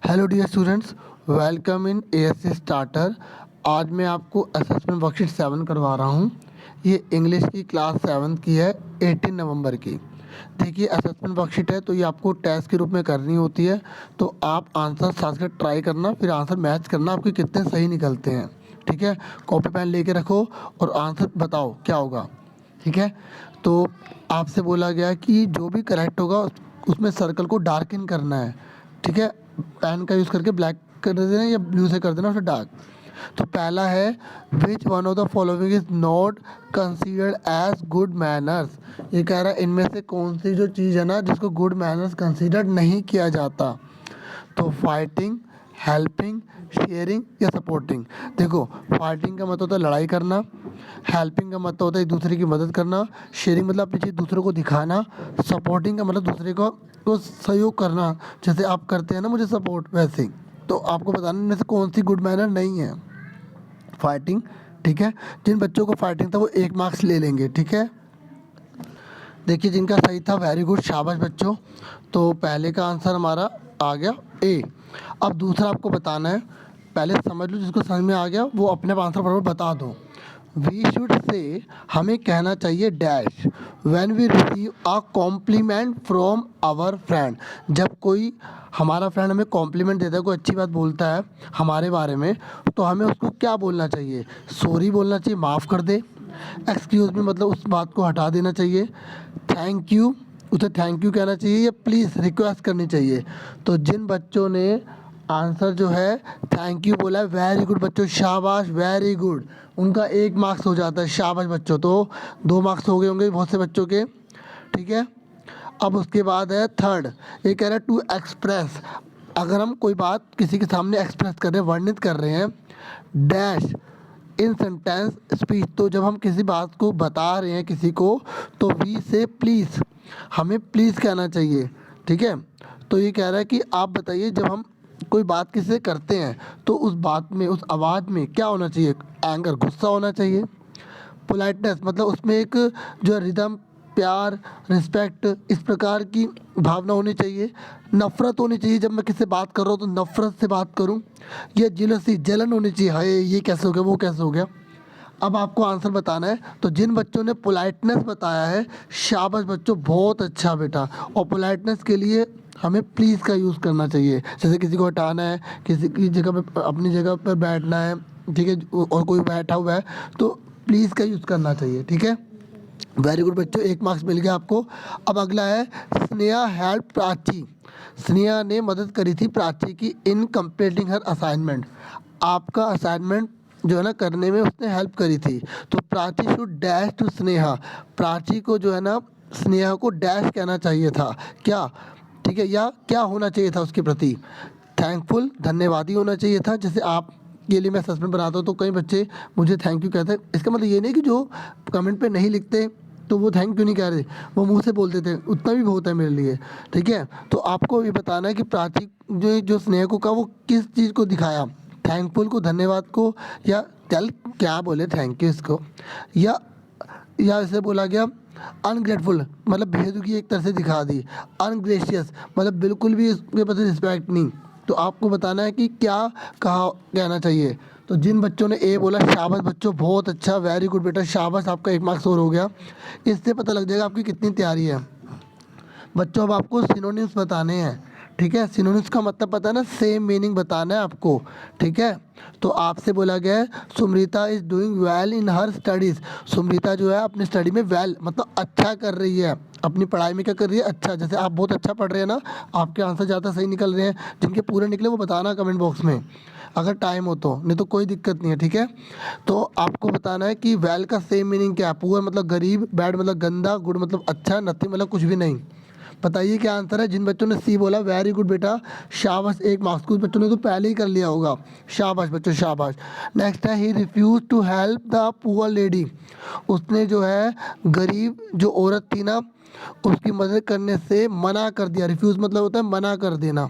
Hello dear students, welcome in ASC starter. आज मैं आपको असेसमेंट वर्कशीट 7 करवा रहा हूँ। ये इंग्लिश की क्लास 7 की है, 18 नवंबर की। देखिए, असेसमेंट वर्कशीट है तो ये आपको टेस्ट के रूप में करनी होती है। तो आप आंसर साथ साथ ट्राई करना, फिर आंसर मैच करना आपके कितने सही निकलते हैं। ठीक है, कॉपी पेन लेके रखो और आंसर बताओ क्या होगा। ठीक है, तो आपसे बोला गया कि जो भी करेक्ट होगा उसमें सर्कल को डार्कन करना है। ठीक है, पेन का यूज़ करके ब्लैक कर देना या ब्लू से कर देना फिर डार्क। तो पहला है, which one of the following is not considered as good manners. ये कह रहा है इनमें से कौन सी जो चीज़ है ना जिसको गुड मैनर्स कंसीडर्ड नहीं किया जाता। तो फाइटिंग, हेल्पिंग, शेयरिंग या सपोर्टिंग। देखो, फाइटिंग का मतलब होता है लड़ाई करना, हेल्पिंग का मतलब होता है एक दूसरे की मदद करना, शेयरिंग मतलब अपनी चीज़ दूसरों को दिखाना, सपोर्टिंग का मतलब दूसरे को सहयोग करना, जैसे आप करते हैं ना मुझे सपोर्ट, वैसे ही। तो आपको बताना इनमें से कौन सी गुड मैनर नहीं है। फाइटिंग। ठीक है, जिन बच्चों को फाइटिंग था वो 1 मार्क्स ले लेंगे। ठीक है, देखिए जिनका सही था वेरी गुड, शाबाश बच्चों। तो पहले का आंसर हमारा आ गया ए। अब दूसरा आपको बताना है, पहले समझ लो, जिसको समझ में आ गया वो अपने आंसर बराबर बता दो। वी शुड से, हमें कहना चाहिए dash when we receive a compliment from our friend. जब कोई हमारा फ्रेंड हमें कॉम्प्लीमेंट देता है, कोई अच्छी बात बोलता है हमारे बारे में, तो हमें उसको क्या बोलना चाहिए? सॉरी बोलना चाहिए, माफ़ कर दे। एक्सक्यूज़ मी मतलब उस बात को हटा देना चाहिए। थैंक यू, उसे थैंक यू कहना चाहिए या प्लीज़ रिक्वेस्ट करनी चाहिए। तो जिन बच्चों ने आंसर जो है थैंक यू बोला है, वेरी गुड बच्चों, शाबाश, वेरी गुड। उनका 1 मार्क्स हो जाता है, शाबाश बच्चों। तो 2 मार्क्स हो गए होंगे बहुत से बच्चों के। ठीक है, अब उसके बाद है थर्ड, ये कह रहा है टू एक्सप्रेस। अगर हम कोई बात किसी के सामने एक्सप्रेस कर रहे हैं, वर्णित कर रहे हैं, डैश इन सेंटेंस स्पीच। तो जब हम किसी बात को बता रहे हैं किसी को, तो वी से प्लीज़, हमें प्लीज़ कहना चाहिए। ठीक है, तो ये कह रहा है कि आप बताइए, जब हम कोई बात किसी से करते हैं तो उस बात में, उस आवाज़ में क्या होना चाहिए? एंगर, गुस्सा होना चाहिए। पोलाइटनेस मतलब उसमें एक जो रिदम, प्यार, रिस्पेक्ट, इस प्रकार की भावना होनी चाहिए। नफ़रत होनी चाहिए, जब मैं किसी से बात कर रहा हूँ तो नफ़रत से बात करूँ। ये जेलसी, जलन होनी चाहिए, हाय ये कैसे हो गया, वो कैसे हो गया। अब आपको आंसर बताना है। तो जिन बच्चों ने पोलाइटनेस बताया है, शाबाश बच्चों, बहुत अच्छा बेटा। और पोलाइटनेस के लिए हमें प्लीज़ का यूज़ करना चाहिए। जैसे किसी को हटाना है, किसी की जगह पे अपनी जगह पर बैठना है, ठीक है, और कोई बैठा हुआ है तो प्लीज़ का यूज़ करना चाहिए। ठीक है, वेरी गुड बच्चों, 1 मार्क्स मिल गया आपको। अब अगला है, स्नेहा हेल्प प्राची। स्नेहा ने मदद करी थी प्राची की इन कंप्लीटिंग हर असाइनमेंट। आपका असाइनमेंट जो है ना करने में उसने हेल्प करी थी। तो Prachi should dash to Sneha. Prachi को जो है ना स्नेहा को डैश कहना चाहिए था, क्या? ठीक है, या क्या होना चाहिए था उसके प्रति? थैंकफुल, धन्यवादी होना चाहिए था। जैसे आप के लिए मैं असेसमेंट बनाता हूँ तो कई बच्चे मुझे थैंक यू कहते हैं, इसका मतलब ये नहीं कि जो कमेंट पे नहीं लिखते तो वो थैंक यू नहीं कह रहे, वो मुंह से बोल देते, उतना भी बहुत है मेरे लिए। ठीक है, तो आपको ये बताना है कि प्राची जो स्नेह को कहा वो किस चीज़ को दिखाया, थैंकफुल को, धन्यवाद को, या चल क्या बोले थैंक यू इसको, या इसे बोला गया अनग्रेटफुल मतलब बेहदगी एक तरह से दिखा दी, अनग्रेशियस मतलब बिल्कुल भी इसके प्रति रिस्पेक्ट नहीं। तो आपको बताना है कि क्या कहा कहना चाहिए। तो जिन बच्चों ने ए बोला, शाबाश बच्चों, बहुत अच्छा, वेरी गुड बेटा, शाबाश, आपका 1 मार्क्स और हो गया। इससे पता लग जाएगा आपकी कितनी तैयारी है। बच्चों अब आपको सिनोनिम्स बताने हैं। ठीक है, सिनोनिम्स का मतलब पता है ना, सेम मीनिंग बताना है आपको। ठीक है, तो आपसे बोला गया है Sumrita is doing well in her studies. Sumrita जो है अपनी स्टडी में वेल मतलब अच्छा कर रही है, अपनी पढ़ाई में क्या कर रही है, अच्छा। जैसे आप बहुत अच्छा पढ़ रहे हैं ना, आपके आंसर ज़्यादा सही निकल रहे हैं, जिनके पूरे निकले वो बताना कमेंट बॉक्स में अगर टाइम हो तो, नहीं तो कोई दिक्कत नहीं है। ठीक है, तो आपको बताना है कि वेल का सेम मीनिंग क्या है। पुअर मतलब गरीब, बैड मतलब गंदा, गुड मतलब अच्छा, नथिंग मतलब कुछ भी नहीं। बताइए क्या आंसर है। जिन बच्चों ने सी बोला, वेरी गुड बेटा, शाबाश, 1 मार्क्स। कुछ बच्चों ने तो पहले ही कर लिया होगा, शाबाश बच्चों, शाबाश। नेक्स्ट है, he refuse to help the poor lady. उसने जो है गरीब जो औरत थी ना उसकी मदद करने से मना कर दिया। रिफ्यूज़ मतलब होता है मना कर देना।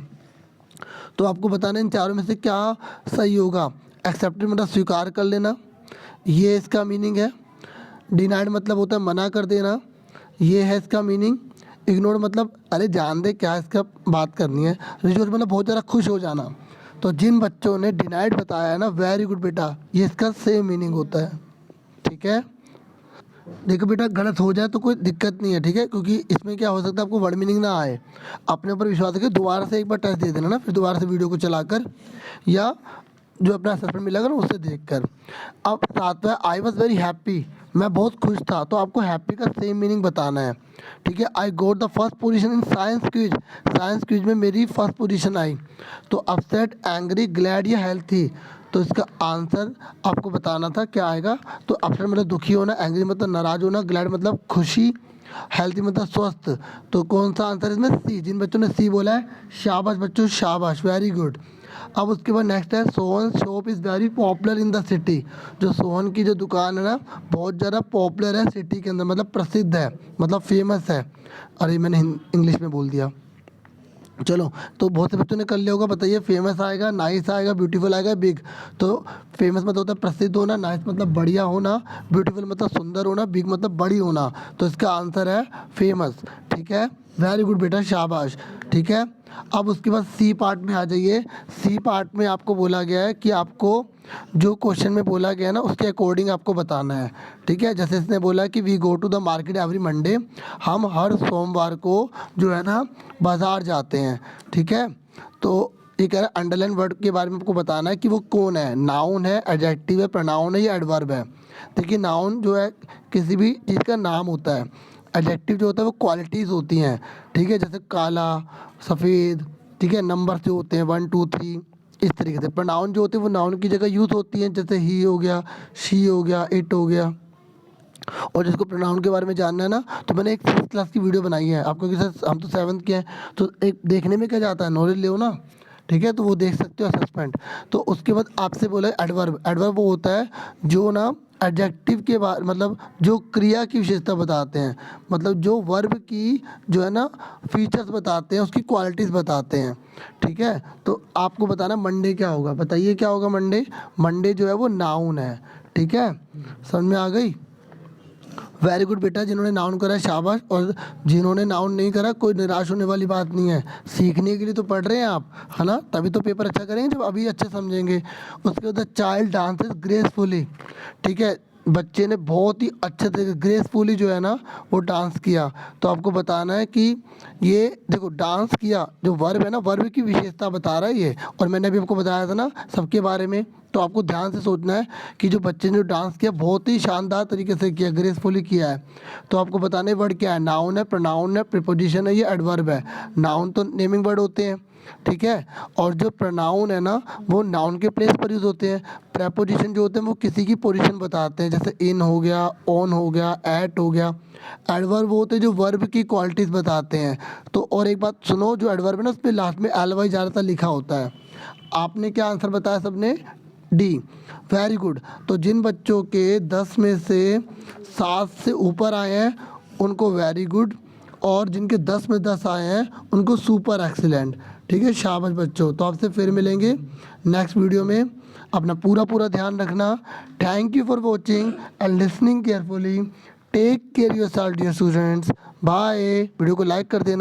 तो आपको बताना इन चारों में से क्या सही होगा। एक्सेप्टेड मतलब स्वीकार कर लेना, ये इसका मीनिंग है। डिनाइड मतलब होता है मना कर देना, ये है इसका मीनिंग। इग्नोर मतलब अरे जान दे क्या इसका बात करनी है। रिजोर्स मतलब बहुत ज़्यादा खुश हो जाना। तो जिन बच्चों ने डिनाइड बताया है ना, वेरी गुड बेटा, ये इसका सेम मीनिंग होता है। ठीक है, देखो बेटा गलत हो जाए तो कोई दिक्कत नहीं है, ठीक है, क्योंकि इसमें क्या हो सकता है आपको वर्ड मीनिंग ना आए। अपने ऊपर विश्वास रखिए, दोबारा से एक बार टेस्ट दे देना ना, फिर दोबारा से वीडियो को चलाकर या जो अपना असेसमेंट मिलेगा ना उससे देखकर। अब साथ में आई वॉज वेरी हैप्पी, मैं बहुत खुश था, तो आपको हैप्पी का सेम मीनिंग बताना है। ठीक है, I got the first position in science quiz, science quiz में मेरी फर्स्ट पोजीशन आई। तो अपसेट, एंग्री, ग्लैड या हेल्थी, तो इसका आंसर आपको बताना था क्या आएगा। तो अपसेट मतलब दुखी होना, एंग्री मतलब नाराज होना, ग्लैड मतलब खुशी, हेल्थी मतलब स्वस्थ। तो कौन सा आंसर इसमें, सी। जिन बच्चों ने सी बोला है शाबाश बच्चों, शाबाश, वेरी गुड। अब उसके बाद नेक्स्ट है Sohan shop is very popular in the city. जो सोहन की जो दुकान है ना बहुत ज़्यादा पॉपुलर है सिटी के अंदर, मतलब प्रसिद्ध है, मतलब फेमस है। अरे मैंने इंग्लिश में बोल दिया। चलो, तो बहुत से बच्चों ने कर लिया होगा, बताइए फेमस आएगा, नाइस आएगा, ब्यूटीफुल आएगा, बिग। तो फेमस मतलब होता है प्रसिद्ध होना, नाइस मतलब बढ़िया होना, ब्यूटीफुल मतलब सुंदर होना, बिग मतलब बड़ी होना। तो इसका आंसर है फेमस। ठीक है, वेरी गुड बेटा, शाबाश। ठीक है, अब उसके बाद सी पार्ट में आ जाइए। सी पार्ट में आपको बोला गया है कि आपको जो क्वेश्चन में बोला गया है ना उसके अकॉर्डिंग आपको बताना है। ठीक है, जैसे इसने बोला कि we go to the market every Monday, हम हर सोमवार को जो है ना बाज़ार जाते हैं। ठीक है, तो ये कह रहा है अंडरलाइन वर्ड के बारे में आपको बताना है कि वो कौन है, नाउन है, एडजेक्टिव है, प्रोनाउन है या एडवर्ब है। देखिए नाउन जो है किसी भी चीज़ का नाम होता है, एडजेक्टिव जो होता है वो क्वालिटीज़ होती हैं। ठीक है, जैसे काला, सफ़ेद, ठीक है, नंबर जो होते हैं 1 2 3, इस तरीके से। प्रोनाउन जो होते हैं वो नाउन की जगह यूज़ होती हैं, जैसे ही हो गया, शी हो गया, इट हो गया। और जिसको प्रोनाउन के बारे में जानना है ना तो मैंने एक 6th क्लास की वीडियो बनाई है आपको, कि सर हम तो 7th के हैं, तो एक देखने में क्या जाता है, नॉलेज ले ना। ठीक है, तो वो देख सकते हो असेसमेंट। तो उसके बाद आपसे बोला एडवर्ब, एडवर्ब वो होता है जो ना एडजेक्टिव के बाद मतलब जो क्रिया की विशेषता बताते हैं, मतलब जो वर्ब की जो है ना फीचर्स बताते हैं, उसकी क्वालिटीज़ बताते हैं। ठीक है, तो आपको बताना मंडे क्या होगा, बताइए क्या होगा मंडे। मंडे जो है वो नाउन है। ठीक है, समझ में आ गई। वेरी गुड बेटा, जिन्होंने नाउन करा है शाबाश, और जिन्होंने नाउन नहीं करा कोई निराश होने वाली बात नहीं है, सीखने के लिए तो पढ़ रहे हैं आप, है ना, तभी तो पेपर अच्छा करेंगे जब अभी अच्छे समझेंगे। उसके बाद चाइल्ड डांसेस ग्रेसफुली। ठीक है, बच्चे ने बहुत ही अच्छे तरीके ग्रेसफुली जो है ना वो डांस किया। तो आपको बताना है कि ये देखो डांस किया जो वर्ब है ना, वर्ब की विशेषता बता रहा है ये, और मैंने अभी आपको बताया था ना सबके बारे में। तो आपको ध्यान से सोचना है कि जो बच्चे ने जो डांस किया बहुत ही शानदार तरीके से किया, ग्रेसफुली किया है। तो आपको बताने वर्ड क्या है, नाउन है, प्रोनाउन है, प्रीपोजिशन है, ये एडवर्ब है। नाउन तो नेमिंग वर्ड होते हैं, ठीक है, और जो प्रोनाउन है ना वो नाउन के प्लेस पर यूज़ होते हैं। प्रेपोजिशन जो होते हैं वो किसी की पोजीशन बताते हैं, जैसे इन हो गया, ऑन हो गया, एट हो गया। एडवर्ब वो होते हैं जो वर्ब की क्वालिटीज़ बताते हैं। तो और एक बात सुनो, जो एडवर्ब है ना उस पर लास्ट में एल वाई ज़्यादातर लिखा होता है। आपने क्या आंसर बताया सबने, डी, वेरी गुड। तो जिन बच्चों के 10 में से 7 से ऊपर आए हैं उनको वेरी गुड, और जिनके 10 में 10 आए हैं उनको सुपर एक्सीलेंट। ठीक है, शाबाश बच्चों। तो आपसे फिर मिलेंगे नेक्स्ट वीडियो में, अपना पूरा ध्यान रखना। Thank you for watching and listening carefully. Take care yourself dear students, bye. Video को लाइक कर देना।